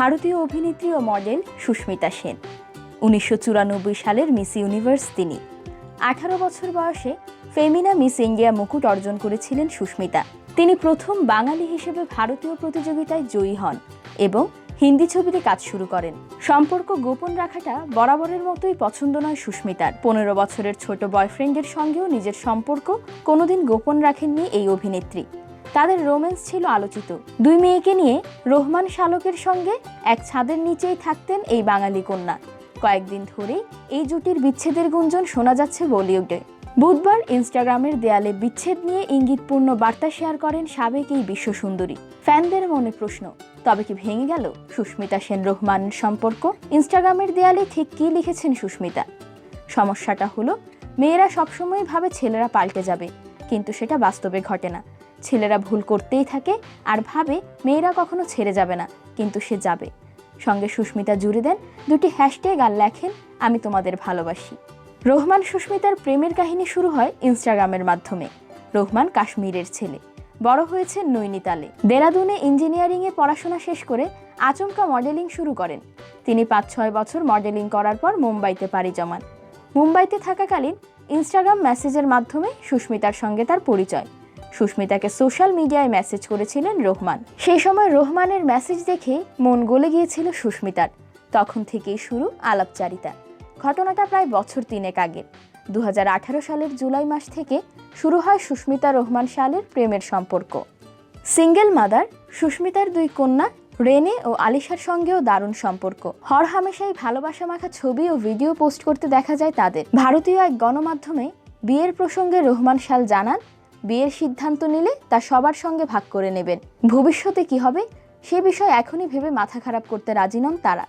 ভারতীয় অভিনেত্রী ও মডেল সুস্মিতা সেন। 1994 সালের মিস ইউনিভার্স তিনি। 18 বছর বয়সে ফেমিনা মিস ইন্ডিয়া মুকুট অর্জন করেছিলেন সুস্মিতা। তিনি প্রথম বাঙালি হিসেবে ভারতীয় প্রতিযোগিতায় জয়ী হন এবং হিন্দি ছবিতে কাজ শুরু করেন। সম্পর্ক গোপন রাখাটা বরাবরের মতোই পছন্দ নয় সুস্মিতার। 15 বছরের ছোট বয়ফ্রেন্ডের সঙ্গেও নিজের সম্পর্ক কোনোদিন গোপন রাখেননি এই অভিনেত্রী। তাদের রোম্যান্স ছিল আলোচিত। 2 মেয়েকে নিয়ে রহমান শালকের সঙ্গে এক ছাদের নিচেই থাকতেন এই বাঙালি কন্যা। কয়েকদিন ধরেই এই জুটির বিচ্ছেদের গুঞ্জন শোনা যাচ্ছে বলিউডে। বুধবার ইনস্টাগ্রামের দেয়ালে বিচ্ছেদ নিয়ে ইঙ্গিতপূর্ণ বার্তা শেয়ার করেন সাবেক এই বিশ্বসুন্দরী। ফ্যানদের মনে প্রশ্ন, তবে কি ভেঙে গেল সুস্মিতা সেন রহমানের সম্পর্ক? ইনস্টাগ্রামের দেয়ালে ঠিক কী লিখেছেন সুস্মিতা? সমস্যাটা হলো, মেয়েরা সবসময় ভাবে ছেলেরা পাল্টে যাবে, কিন্তু সেটা বাস্তবে ঘটে না। ছেলেরা ভুল করতেই থাকে আর ভাবে মেয়েরা কখনো ছেড়ে যাবে না, কিন্তু সে যাবে। সঙ্গে সুস্মিতা জুড়ে দেন 2টি হ্যাশট্যাগ আর লেখেন, আমি তোমাদের ভালোবাসি। রহমান সুস্মিতার প্রেমের কাহিনী শুরু হয় ইনস্টাগ্রামের মাধ্যমে। রহমান কাশ্মীরের ছেলে, বড় হয়েছেন নৈনিতালে। দেরাদুনে ইঞ্জিনিয়ারিংয়ে পড়াশোনা শেষ করে আচমকা মডেলিং শুরু করেন। তিনি 5-6 বছর মডেলিং করার পর মুম্বাইতে পাড়ি জমান। মুম্বাইতে থাকাকালীন ইনস্টাগ্রাম মেসেজের মাধ্যমে সুস্মিতার সঙ্গে তার পরিচয়। সুস্মিতাকে সোশ্যাল মিডিয়ায় মেসেজ করেছিলেন রহমান। সেই সময় রহমানের মেসেজ দেখে মন গলে গিয়েছিল সুস্মিতার। তখন থেকেই শুরু আলাপচারিতা। ঘটনাটা প্রায় বছর 3 আগের। 2018 সালের জুলাই মাস থেকে শুরু হয় সুস্মিতা রহমান শালের প্রেমের সম্পর্ক। সিঙ্গেল মাদার সুস্মিতার 2 কন্যা রেনে ও আলিশার সঙ্গেও দারুণ সম্পর্ক। হরহামেশাই ভালোবাসা মাখা ছবি ও ভিডিও পোস্ট করতে দেখা যায় তাদের। ভারতীয় এক গণমাধ্যমে বিয়ের প্রসঙ্গে রহমান শাল জানান, বিয়ের সিদ্ধান্ত নিলে তা সবার সঙ্গে ভাগ করে নেবেন। ভবিষ্যতে কি হবে সে বিষয়ে এখনই ভেবে মাথা খারাপ করতে রাজি নন তারা।